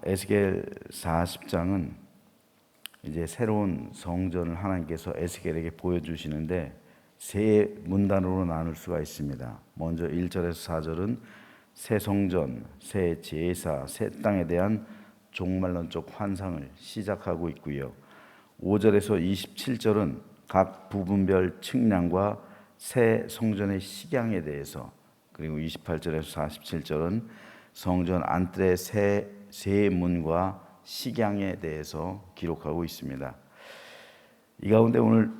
에스겔 40장은 이제 새로운 성전을 하나님께서 에스겔에게 보여주시는데 세 문단으로 나눌 수가 있습니다. 먼저 1절에서 4절은 새 성전, 새 제사, 새 땅에 대한 종말론적 환상을 시작하고 있고요. 5절에서 27절은 각 부분별 측량과 새 성전의 식양에 대해서, 그리고 28절에서 47절은 성전 안뜰의 새 문과 식양에 대해서 기록하고 있습니다. 이 가운데 오늘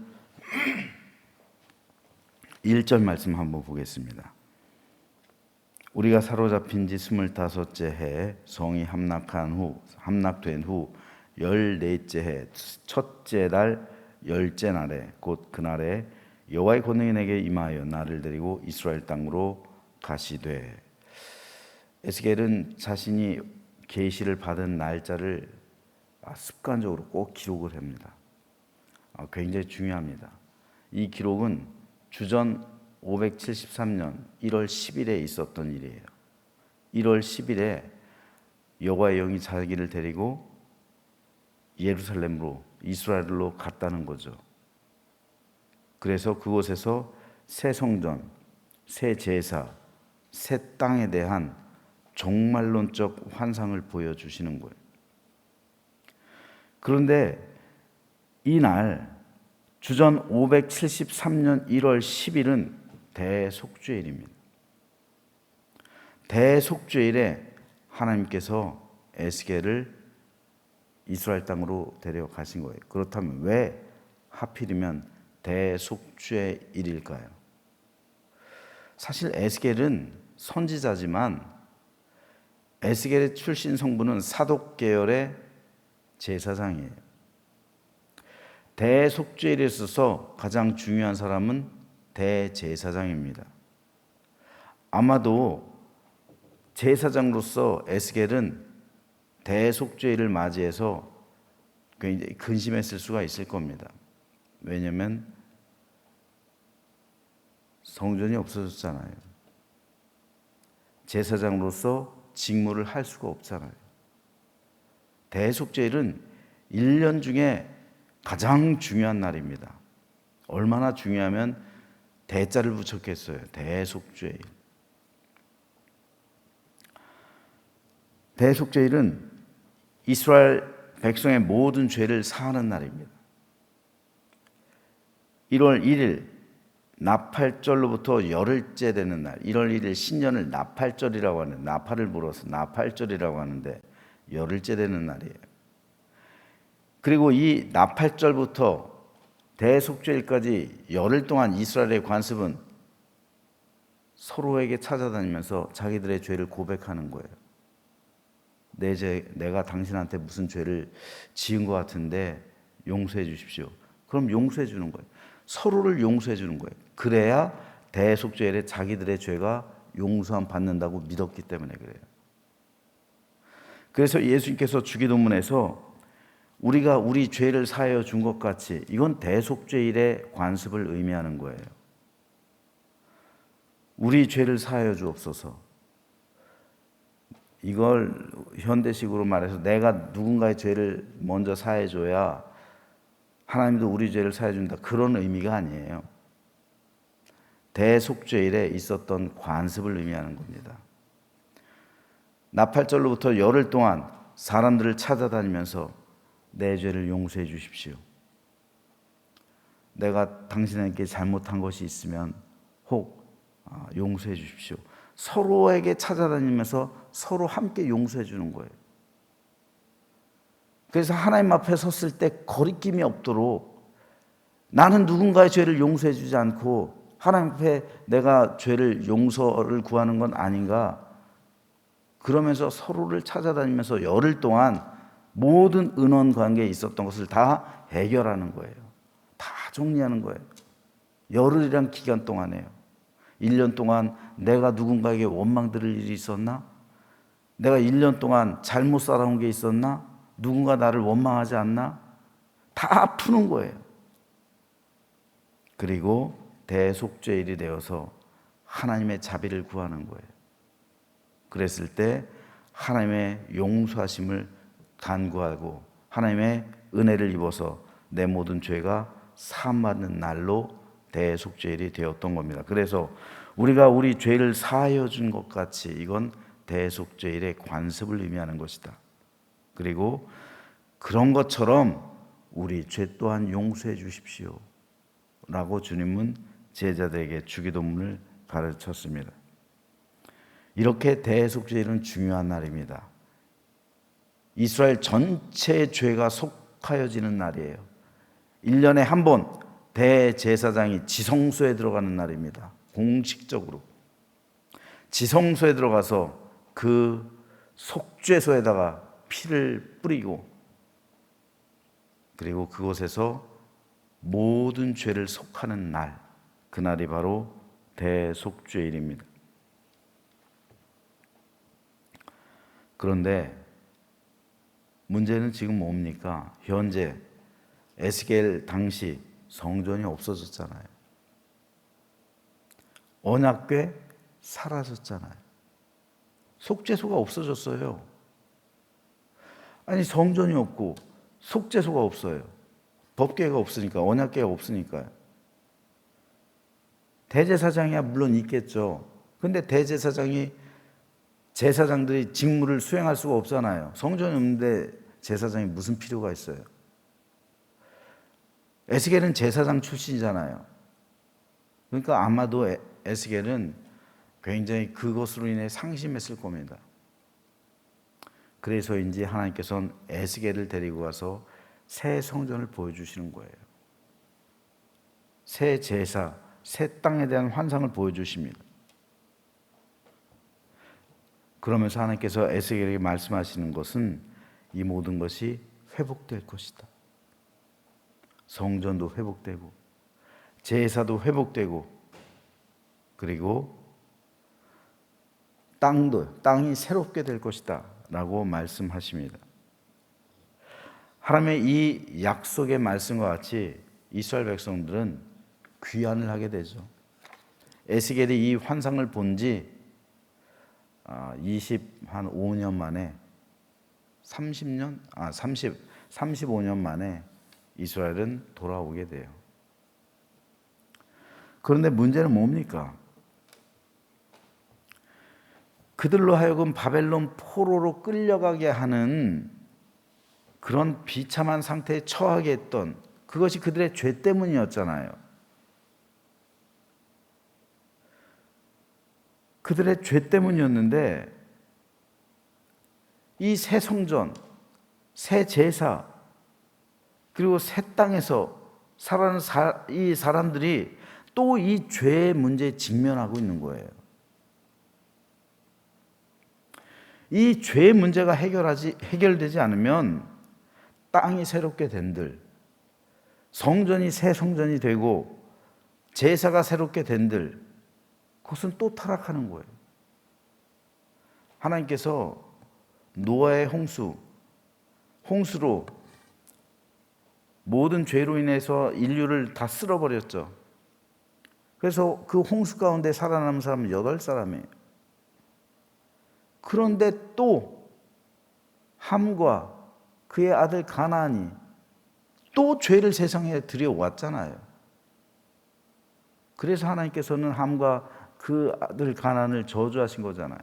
1절 말씀 한번 보겠습니다. 우리가 사로잡힌 지 25째 해 성이 함락된 후 14째 해 첫째 달 10째 날에 곧 그날에 여호와의 권능이 내게 임하여 나를 데리고 이스라엘 땅으로 가시되. 에스겔은 자신이 계시를 받은 날짜를 습관적으로 꼭 기록을 합니다. 굉장히 중요합니다. 이 기록은 주전 573년 1월 10일에 있었던 일이에요. 1월 10일에 여호와의 영이 자기를 데리고 예루살렘으로, 이스라엘로 갔다는 거죠. 그래서 그곳에서 새 성전, 새 제사, 새 땅에 대한 종말론적 환상을 보여주시는 거예요. 그런데 이날 주전 573년 1월 10일은 대속죄일입니다. 대속죄일에 하나님께서 에스겔을 이스라엘 땅으로 데려가신 거예요. 그렇다면 왜 하필이면 대속죄일일까요? 사실 에스겔은 선지자지만 에스겔의 출신 성부는 사독 계열의 제사장이에요. 대속죄일에 있어서 가장 중요한 사람은 대제사장입니다. 아마도 제사장으로서 에스겔은 대속죄일을 맞이해서 굉장히 근심했을 수가 있을 겁니다. 왜냐하면 성전이 없어졌잖아요. 제사장으로서 직무를 할 수가 없잖아요. 대속죄일은 1년 중에 가장 중요한 날입니다. 얼마나 중요하면 대자를 붙였겠어요. 대속죄일. 대속죄일은 이스라엘 백성의 모든 죄를 사하는 날입니다. 1월 1일 나팔절로부터 열흘째 되는 날, 1월 1일 신년을 나팔절이라고 하는데, 나팔을 불어서 나팔절이라고 하는데 열흘째 되는 날이에요. 그리고 이 나팔절부터 대속죄일까지 열흘 동안 이스라엘의 관습은 서로에게 찾아다니면서 자기들의 죄를 고백하는 거예요. 내가 당신한테 무슨 죄를 지은 것 같은데 용서해 주십시오. 그럼 용서해 주는 거예요. 서로를 용서해 주는 거예요. 그래야 대속죄일에 자기들의 죄가 용서함 받는다고 믿었기 때문에 그래요. 그래서 예수님께서 주기도문에서 우리가 우리 죄를 사하여 준 것 같이, 이건 대속죄일의 관습을 의미하는 거예요. 우리 죄를 사하여 주옵소서. 이걸 현대식으로 말해서 내가 누군가의 죄를 먼저 사해 줘야 하나님도 우리 죄를 사해 준다, 그런 의미가 아니에요. 대속죄일에 있었던 관습을 의미하는 겁니다. 나팔절로부터 열흘 동안 사람들을 찾아다니면서 내 죄를 용서해 주십시오. 내가 당신에게 잘못한 것이 있으면 혹 용서해 주십시오. 서로에게 찾아다니면서 서로 함께 용서해 주는 거예요. 그래서 하나님 앞에 섰을 때 거리낌이 없도록, 나는 누군가의 죄를 용서해 주지 않고 하나님 앞에 내가 죄를 용서를 구하는 건 아닌가, 그러면서 서로를 찾아다니면서 열흘 동안 모든 은원 관계에 있었던 것을 다 해결하는 거예요. 다 정리하는 거예요. 열흘이란 기간 동안에요. 1년 동안 내가 누군가에게 원망 들을 일이 있었나? 내가 1년 동안 잘못 살아온 게 있었나? 누군가 나를 원망하지 않나? 다 푸는 거예요. 그리고 대속죄일이 되어서 하나님의 자비를 구하는 거예요. 그랬을 때 하나님의 용서하심을 간구하고 하나님의 은혜를 입어서 내 모든 죄가 사함받는 날로 대속죄일이 되었던 겁니다. 그래서 우리가 우리 죄를 사하여 준 것 같이 이건 대속죄일의 관습을 의미하는 것이다. 그리고 그런 것처럼 우리 죄 또한 용서해 주십시오 라고 주님은 제자들에게 주기도문을 가르쳤습니다. 이렇게 대속죄일은 중요한 날입니다. 이스라엘 전체의 죄가 속하여지는 날이에요. 1년에 한 번 대제사장이 지성소에 들어가는 날입니다. 공식적으로 지성소에 들어가서 그 속죄소에다가 피를 뿌리고 그리고 그곳에서 모든 죄를 속하는 날, 그날이 바로 대속죄일입니다. 그런데 문제는 지금 뭡니까? 현재 에스겔 당시 성전이 없어졌잖아요. 언약궤 사라졌잖아요. 속죄소가 없어졌어요. 아니 성전이 없고 속죄소가 없어요. 법궤가 없으니까, 언약궤가 없으니까요. 대제사장이야 물론 있겠죠. 근데 대제사장이 제사장들이 직무를 수행할 수가 없잖아요. 성전이 없는데 제사장이 무슨 필요가 있어요? 에스겔은 제사장 출신이잖아요. 그러니까 아마도 에스겔은 굉장히 그것으로 인해 상심했을 겁니다. 그래서인지 하나님께서는 에스겔을 데리고 가서 새 성전을 보여주시는 거예요. 새 제사, 새 땅에 대한 환상을 보여주십니다. 그러면서 하나님께서 에스겔에게 말씀하시는 것은 이 모든 것이 회복될 것이다. 성전도 회복되고 제사도 회복되고 그리고 땅이 새롭게 될 것이다 라고 말씀하십니다. 하나님의 이 약속의 말씀과 같이 이스라엘 백성들은 귀환을 하게 되죠. 에스겔이 이 환상을 본 지 25년 만에 35년 만에 이스라엘은 돌아오게 돼요. 그런데 문제는 뭡니까? 그들로 하여금 바벨론 포로로 끌려가게 하는 그런 비참한 상태에 처하게 했던 그것이 그들의 죄 때문이었잖아요. 그들의 죄 때문이었는데 이 새 성전, 새 제사, 그리고 새 땅에서 살아가는 이 사람들이 또 이 죄의 문제에 직면하고 있는 거예요. 이 죄의 문제가 해결되지 않으면 땅이 새롭게 된들, 성전이 새 성전이 되고 제사가 새롭게 된들, 그것은 또 타락하는 거예요. 하나님께서 노아의 홍수로 모든 죄로 인해서 인류를 다 쓸어버렸죠. 그래서 그 홍수 가운데 살아남은 사람은 8사람이에요. 그런데 또 함과 그의 아들 가나안이 또 죄를 세상에 들여왔잖아요. 그래서 하나님께서는 함과 그 아들 가나안을 저주하신 거잖아요.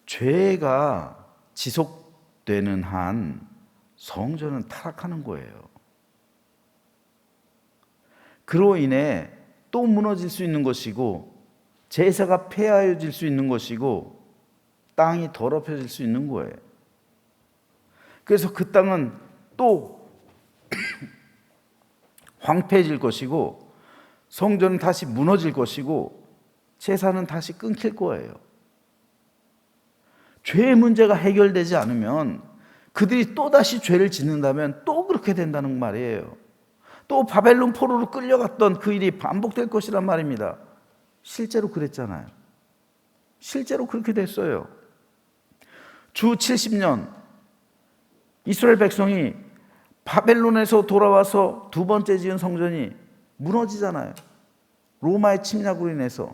죄가 지속되는 한 성전은 타락하는 거예요. 그로 인해 또 무너질 수 있는 것이고 제사가 폐하여질 수 있는 것이고 땅이 더럽혀질 수 있는 거예요. 그래서 그 땅은 또 황폐해질 것이고 성전은 다시 무너질 것이고 제사는 다시 끊길 거예요. 죄의 문제가 해결되지 않으면 그들이 또다시 죄를 짓는다면 또 그렇게 된다는 말이에요. 또 바벨론 포로로 끌려갔던 그 일이 반복될 것이란 말입니다. 실제로 그랬잖아요. 실제로 그렇게 됐어요. 주 70년 이스라엘 백성이 바벨론에서 돌아와서 두 번째 지은 성전이 무너지잖아요. 로마의 침략으로 인해서.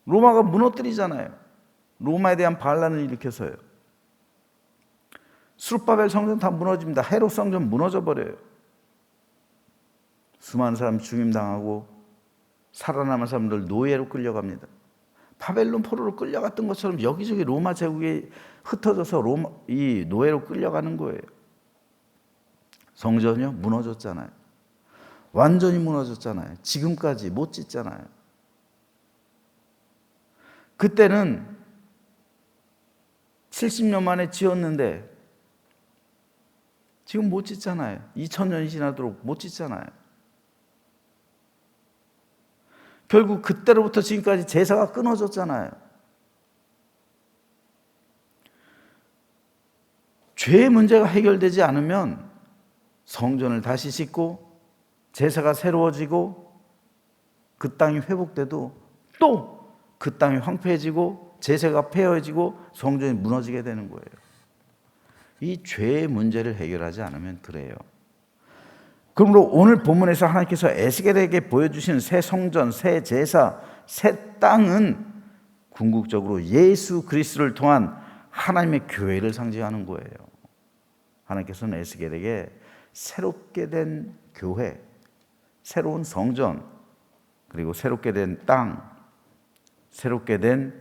로마가 무너뜨리잖아요. 로마에 대한 반란을 일으켜서요. 수르바벨 성전 다 무너집니다. 헤롯 성전 무너져 버려요. 수많은 사람 죽임당하고 살아남은 사람들 노예로 끌려갑니다. 바벨론 포로로 끌려갔던 것처럼 여기저기 로마 제국에 흩어져서 이 노예로 끌려가는 거예요. 성전이요? 무너졌잖아요. 완전히 무너졌잖아요. 지금까지 못 짓잖아요. 그때는 70년 만에 지었는데 지금 못 짓잖아요. 2000년이 지나도록 못 짓잖아요. 결국 그때로부터 지금까지 제사가 끊어졌잖아요. 죄의 문제가 해결되지 않으면 성전을 다시 짓고 제사가 새로워지고 그 땅이 회복돼도 또 그 땅이 황폐해지고 제사가 폐허해지고 성전이 무너지게 되는 거예요. 이 죄의 문제를 해결하지 않으면 그래요. 그러므로 오늘 본문에서 하나님께서 에스겔에게 보여주신 새 성전, 새 제사, 새 땅은 궁극적으로 예수 그리스도를 통한 하나님의 교회를 상징하는 거예요. 하나님께서는 에스겔에게 새롭게 된 교회, 새로운 성전, 그리고 새롭게 된 땅, 새롭게 된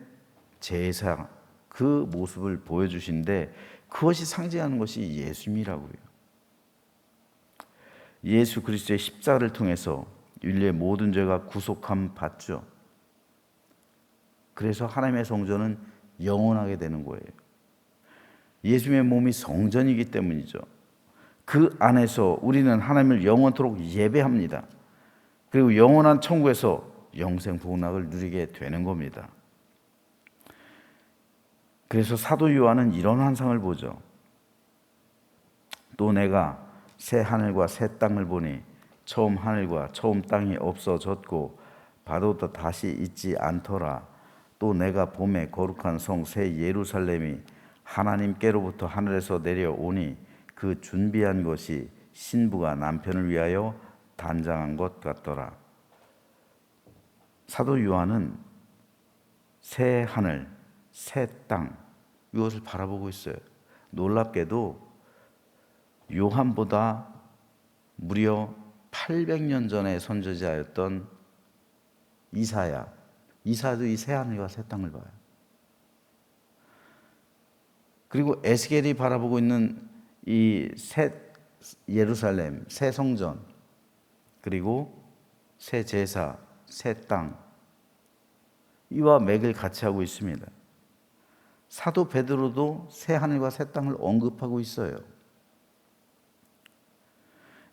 제사, 그 모습을 보여주신데 그것이 상징하는 것이 예수님이라고요. 예수 그리스도의 십자가를 통해서 인류의 모든 죄가 구속함 받죠. 그래서 하나님의 성전은 영원하게 되는 거예요. 예수님의 몸이 성전이기 때문이죠. 그 안에서 우리는 하나님을 영원토록 예배합니다. 그리고 영원한 천국에서 영생 복락을 누리게 되는 겁니다. 그래서 사도 요한은 이런 환상을 보죠. 또 내가 새 하늘과 새 땅을 보니 처음 하늘과 처음 땅이 없어졌고 바다도 다시 있지 않더라. 또 내가 봄에 거룩한 성 새 예루살렘이 하나님께로부터 하늘에서 내려오니 그 준비한 것이 신부가 남편을 위하여 단장한 것 같더라. 사도 요한은 새 하늘, 새 땅 이것을 바라보고 있어요. 놀랍게도 요한보다 무려 800년 전에 선지자였던 이사야도 이 새 하늘과 새 땅을 봐요. 그리고 에스겔이 바라보고 있는 이 새 예루살렘, 새 성전, 그리고 새 제사, 새 땅, 이와 맥을 같이 하고 있습니다. 사도 베드로도 새 하늘과 새 땅을 언급하고 있어요.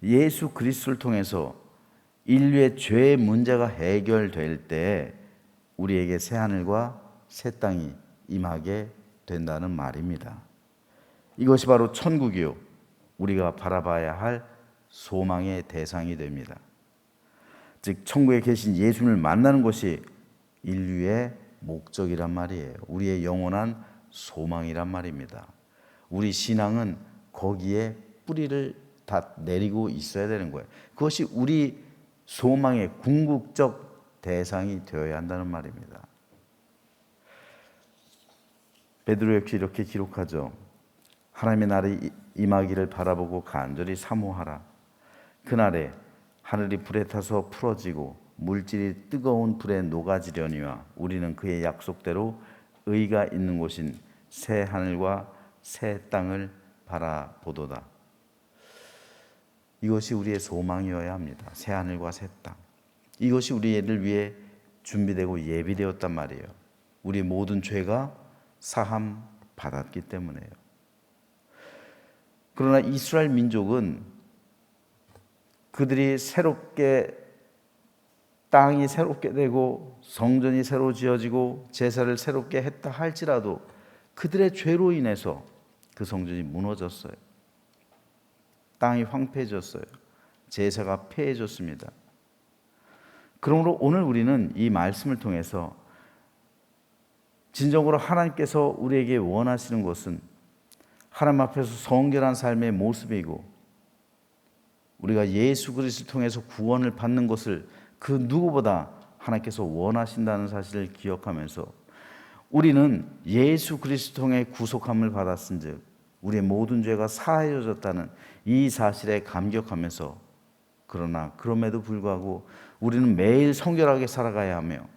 예수 그리스도를 통해서 인류의 죄의 문제가 해결될 때 우리에게 새 하늘과 새 땅이 임하게 된다는 말입니다. 이것이 바로 천국이요, 우리가 바라봐야 할 소망의 대상이 됩니다. 즉 천국에 계신 예수님을 만나는 것이 인류의 목적이란 말이에요. 우리의 영원한 소망이란 말입니다. 우리 신앙은 거기에 뿌리를 다 내리고 있어야 되는 거예요. 그것이 우리 소망의 궁극적 대상이 되어야 한다는 말입니다. 베드로 역시 이렇게 기록하죠. 하나님의 날이 임하기를 바라보고 간절히 사모하라. 그날에 하늘이 불에 타서 풀어지고 물질이 뜨거운 불에 녹아지려니와 우리는 그의 약속대로 의가 있는 곳인 새 하늘과 새 땅을 바라보도다. 이것이 우리의 소망이어야 합니다. 새 하늘과 새 땅. 이것이 우리를 위해 준비되고 예비되었단 말이에요. 우리 모든 죄가 사함 받았기 때문에요. 그러나 이스라엘 민족은 그들이 땅이 새롭게 되고 성전이 새로 지어지고 제사를 새롭게 했다 할지라도 그들의 죄로 인해서 그 성전이 무너졌어요. 땅이 황폐해졌어요. 제사가 폐해졌습니다. 그러므로 오늘 우리는 이 말씀을 통해서 진정으로 하나님께서 우리에게 원하시는 것은 하나님 앞에서 성결한 삶의 모습이고 우리가 예수 그리스도를 통해서 구원을 받는 것을 그 누구보다 하나님께서 원하신다는 사실을 기억하면서 우리는 예수 그리스도 통해 구속함을 받았은즉 우리의 모든 죄가 사하여졌다는 이 사실에 감격하면서, 그러나 그럼에도 불구하고 우리는 매일 성결하게 살아가야 하며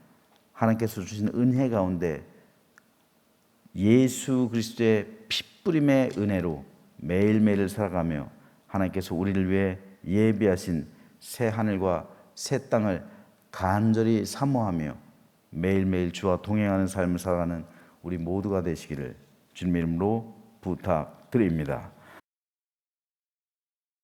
하나님께서 주신 은혜 가운데 예수 그리스도의 피뿌림의 은혜로 매일매일 살아가며 하나님께서 우리를 위해 예비하신 새 하늘과 새 땅을 간절히 사모하며 매일매일 주와 동행하는 삶을 살아가는 우리 모두가 되시기를 주님 이름으로 부탁드립니다.